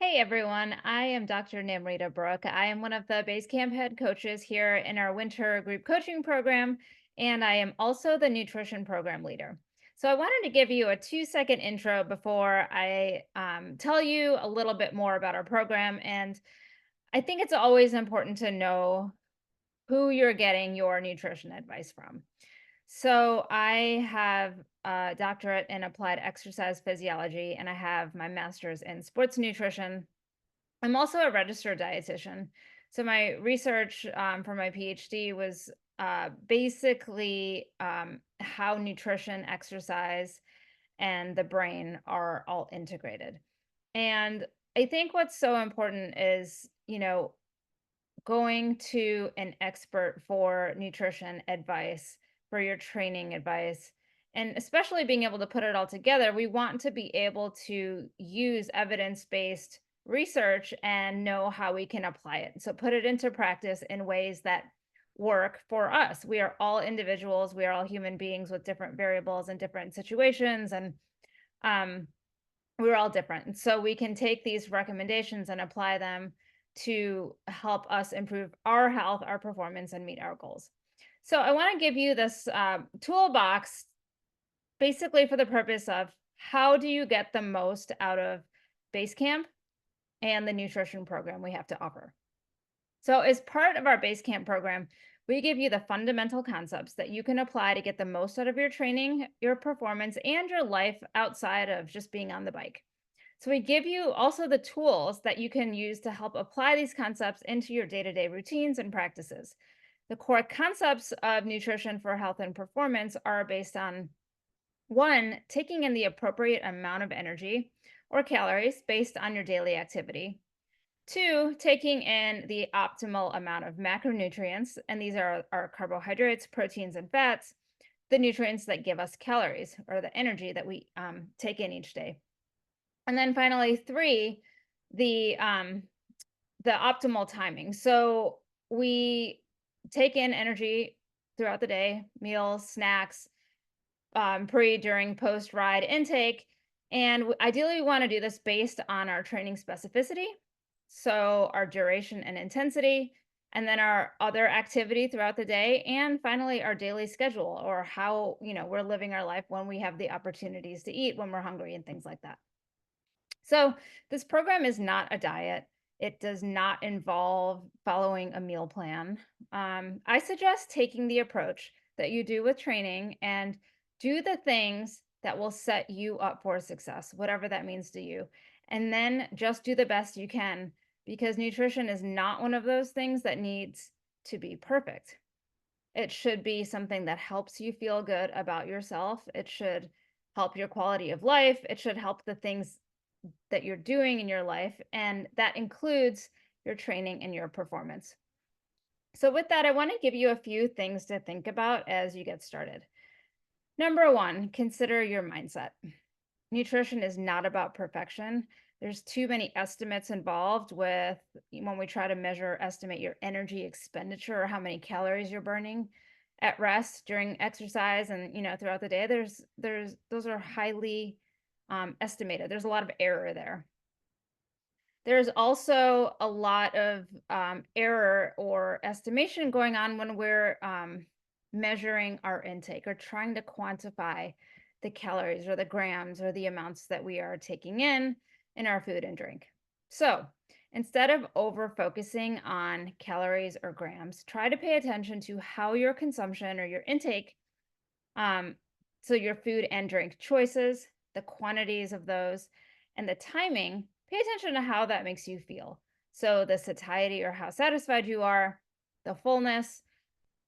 Hey everyone, I am Dr. Namrita Brooke. I am one of the BaseCamp head coaches here in our winter group coaching program, and I am also the nutrition program leader. So I wanted to give you a 2-second intro before I tell you a little bit more about our program. And I think it's always important to know who you're getting your nutrition advice from. So I have a doctorate in applied exercise physiology, and I have my master's in sports nutrition. I'm also a registered dietitian. So my research for my PhD was basically how nutrition, exercise, and the brain are all integrated. And I think what's so important is, going to an expert for nutrition advice, for your training advice, and especially being able to put it all together. We want to be able to use evidence based research and know how we can apply it. So, put it into practice in ways that work for us. We are all individuals, we are all human beings with different variables and different situations. And um, we're all different. And so we can take these recommendations and apply them to help us improve our health, our performance, and meet our goals. So I want to give you this toolbox basically for the purpose of how do you get the most out of BaseCamp and the nutrition program we have to offer. So, as part of our BaseCamp program, we give you the fundamental concepts that you can apply to get the most out of your training, your performance, and your life outside of just being on the bike. So, we give you also the tools that you can use to help apply these concepts into your day to day routines and practices. The core concepts of nutrition for health and performance are based on one, taking in the appropriate amount of energy or calories based on your daily activity. Two, taking in the optimal amount of macronutrients, and these are our carbohydrates, proteins, and fats, the nutrients that give us calories or the energy that we take in each day. And then finally, three, the optimal timing. So we take in energy throughout the day, meals, snacks, pre, during, post ride intake. And ideally, we want to do this based on our training specificity. So, our duration and intensity, and then our other activity throughout the day. And finally, our daily schedule or how, we're living our life when we have the opportunities to eat, when we're hungry, and things like that. So, this program is not a diet. It does not involve following a meal plan. I suggest taking the approach that you do with training and do the things that will set you up for success, whatever that means to you. And then just do the best you can because nutrition is not one of those things that needs to be perfect. It should be something that helps you feel good about yourself. It should help your quality of life. It should help the things that you're doing in your life, and that includes your training and your performance. So, with that, I want to give you a few things to think about as you get started. Number one, consider your mindset. Nutrition is not about perfection. There's too many estimates involved with when we try to estimate your energy expenditure or how many calories you're burning at rest during exercise and throughout the day. There's those are highly estimated. There's a lot of error there. There's also a lot of error or estimation going on when we're measuring our intake or trying to quantify the calories or the grams or the amounts that we are taking in our food and drink. So instead of over focusing on calories or grams, try to pay attention to how your consumption or your intake, um, so your food and drink choices, the quantities of those, and the timing. Pay attention to how that makes you feel. So the satiety or how satisfied you are, the fullness,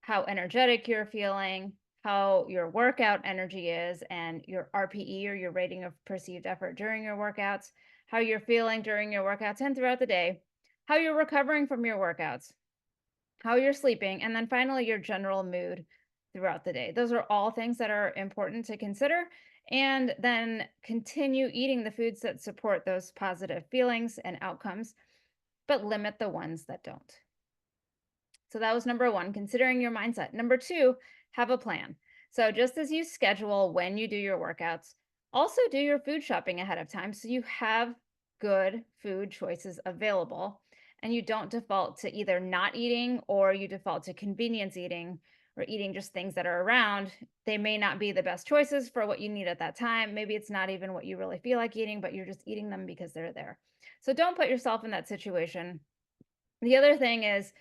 how energetic you're feeling, how your workout energy is, and your RPE or your rating of perceived effort during your workouts, how you're feeling during your workouts and throughout the day, how you're recovering from your workouts, how you're sleeping, and then finally your general mood throughout the day. Those are all things that are important to consider. And then continue eating the foods that support those positive feelings and outcomes, but limit the ones that don't. So that was number one, considering your mindset. Number two, have a plan. So just as you schedule when you do your workouts, also do your food shopping ahead of time so you have good food choices available, and you don't default to either not eating or you default to convenience eating or eating just things that are around. They may not be the best choices for what you need at that time. Maybe it's not even what you really feel like eating, but you're just eating them because they're there. So don't put yourself in that situation. The other thing is,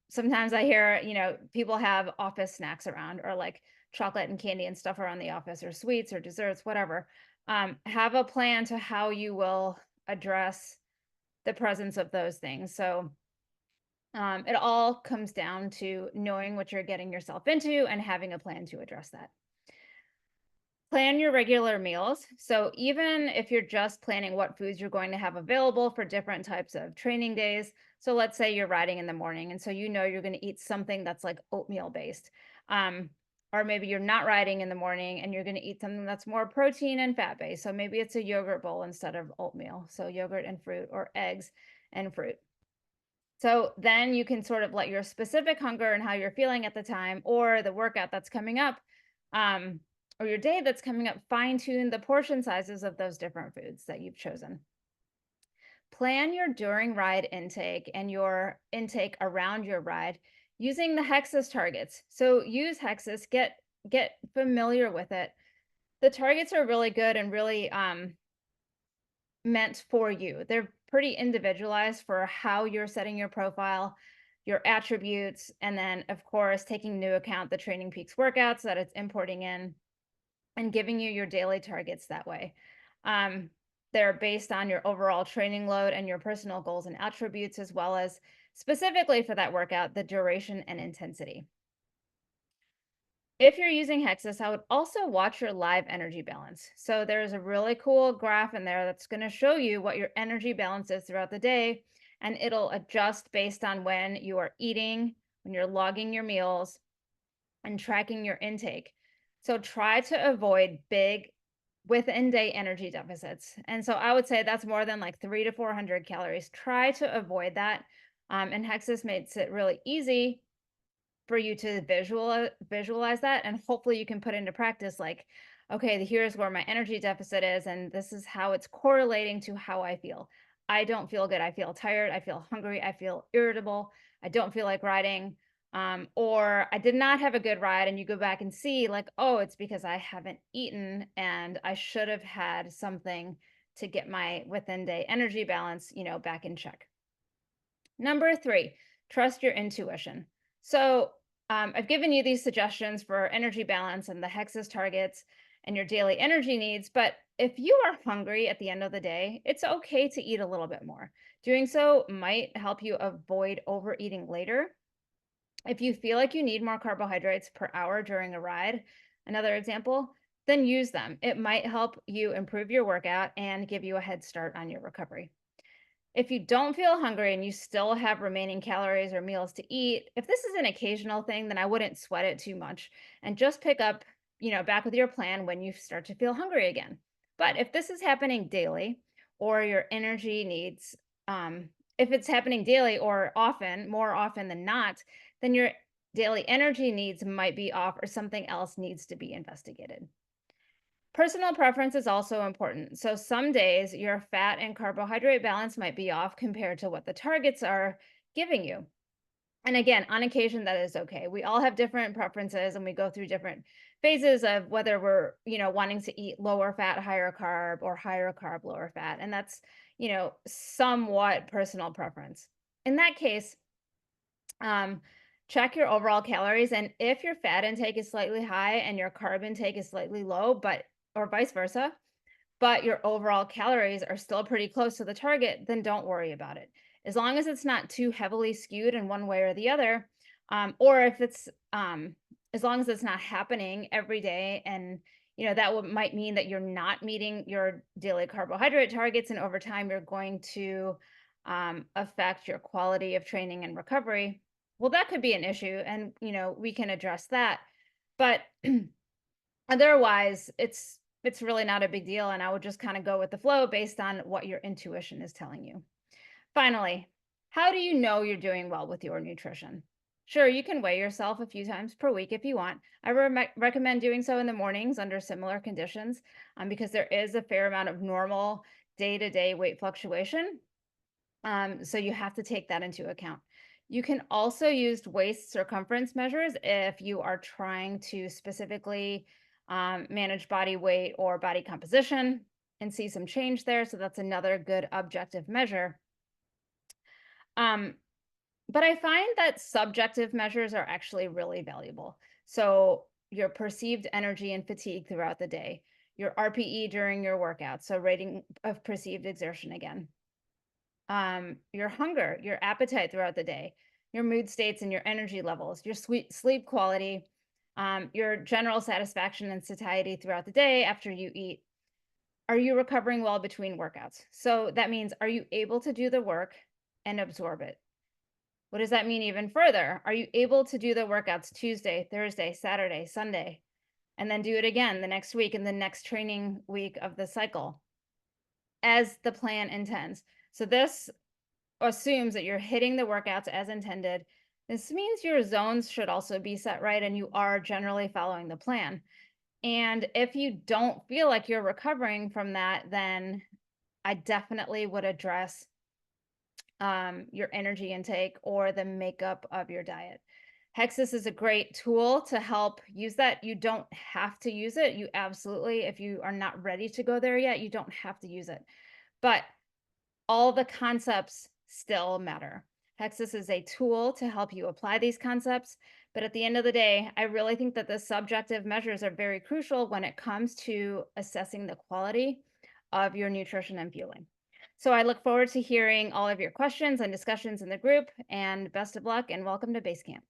sometimes I hear, people have office snacks around or like chocolate and candy and stuff around the office or sweets or desserts, whatever. Have a plan to how you will address the presence of those things. So it all comes down to knowing what you're getting yourself into and having a plan to address that. Plan your regular meals. So even if you're just planning what foods you're going to have available for different types of training days. So let's say you're riding in the morning, and so you're going to eat something that's like oatmeal based. Um, or maybe you're not riding in the morning and you're going to eat something that's more protein and fat based. So maybe it's a yogurt bowl instead of oatmeal. So yogurt and fruit or eggs and fruit. So then you can sort of let your specific hunger and how you're feeling at the time or the workout that's coming up, um, or your day that's coming up, fine tune the portion sizes of those different foods that you've chosen. Plan your during ride intake and your intake around your ride using the Hexus targets. So use Hexus, get familiar with it. The targets are really good and really meant for you. They're pretty individualized for how you're setting your profile, your attributes, and then, of course, taking into account the Training Peaks workouts that it's importing in and giving you your daily targets that way. Um, they're based on your overall training load and your personal goals and attributes, as well as specifically for that workout, the duration and intensity. If you're using Hexus, I would also watch your live energy balance. So there's a really cool graph in there that's going to show you what your energy balance is throughout the day, and it'll adjust based on when you are eating, when you're logging your meals, and tracking your intake. So try to avoid big within day energy deficits. And so I would say that's more than like 300 to 400 calories. Try to avoid that. And Hexus makes it really easy for you to visualize that, and hopefully you can put into practice like, okay, here's where my energy deficit is and this is how it's correlating to how I feel. I don't feel good. I feel tired. I feel hungry. I feel irritable. I don't feel like riding. Or I did not have a good ride, and you go back and see like, oh, it's because I haven't eaten and I should have had something to get my within day energy balance, back in check. Number 3, trust your intuition. So I've given you these suggestions for energy balance and the Hexus targets and your daily energy needs, but if you are hungry at the end of the day, it's okay to eat a little bit more. Doing so might help you avoid overeating later. If you feel like you need more carbohydrates per hour during a ride, another example, then use them. It might help you improve your workout and give you a head start on your recovery. If you don't feel hungry and you still have remaining calories or meals to eat, if this is an occasional thing, then I wouldn't sweat it too much and just pick up, back with your plan when you start to feel hungry again. But if this is happening daily or your energy needs, if it's happening daily or often, more often than not, then your daily energy needs might be off or something else needs to be investigated. Personal preference is also important. So some days your fat and carbohydrate balance might be off compared to what the targets are giving you. And again, on occasion, that is okay. We all have different preferences and we go through different phases of whether we're, wanting to eat lower fat, higher carb, or higher carb, lower fat. And that's, somewhat personal preference. In that case, um, check your overall calories. And if your fat intake is slightly high and your carb intake is slightly low, or vice versa, but your overall calories are still pretty close to the target, then don't worry about it. As long as it's not too heavily skewed in one way or the other, or if it's, as long as it's not happening every day, and that might mean that you're not meeting your daily carbohydrate targets, and over time you're going to affect your quality of training and recovery. Well, that could be an issue, and we can address that. But otherwise, it's really not a big deal, and I would just kind of go with the flow based on what your intuition is telling you. Finally, how do you know you're doing well with your nutrition? Sure, you can weigh yourself a few times per week if you want. I recommend doing so in the mornings under similar conditions, because there is a fair amount of normal day-to-day weight fluctuation. So you have to take that into account. You can also use waist circumference measures if you are trying to specifically manage body weight or body composition and see some change there. So that's another good objective measure. Um, but I find that subjective measures are actually really valuable. So your perceived energy and fatigue throughout the day, your RPE during your workout, so rating of perceived exertion again, your hunger, your appetite throughout the day, your mood states and your energy levels, your sleep quality, your general satisfaction and satiety throughout the day after you eat. Are you recovering well between workouts? So that means, are you able to do the work and absorb it? What does that mean even further? Are you able to do the workouts Tuesday, Thursday, Saturday, Sunday, and then do it again the next week and the next training week of the cycle as the plan intends? So this assumes that you're hitting the workouts as intended. This means your zones should also be set right and you are generally following the plan. And if you don't feel like you're recovering from that, then I definitely would address your energy intake or the makeup of your diet. Hexus is a great tool to help use that. You don't have to use it. You absolutely, if you are not ready to go there yet, you don't have to use it. But all the concepts still matter. Hexus is a tool to help you apply these concepts. But at the end of the day, I really think that the subjective measures are very crucial when it comes to assessing the quality of your nutrition and fueling. So I look forward to hearing all of your questions and discussions in the group, and best of luck and welcome to BaseCamp.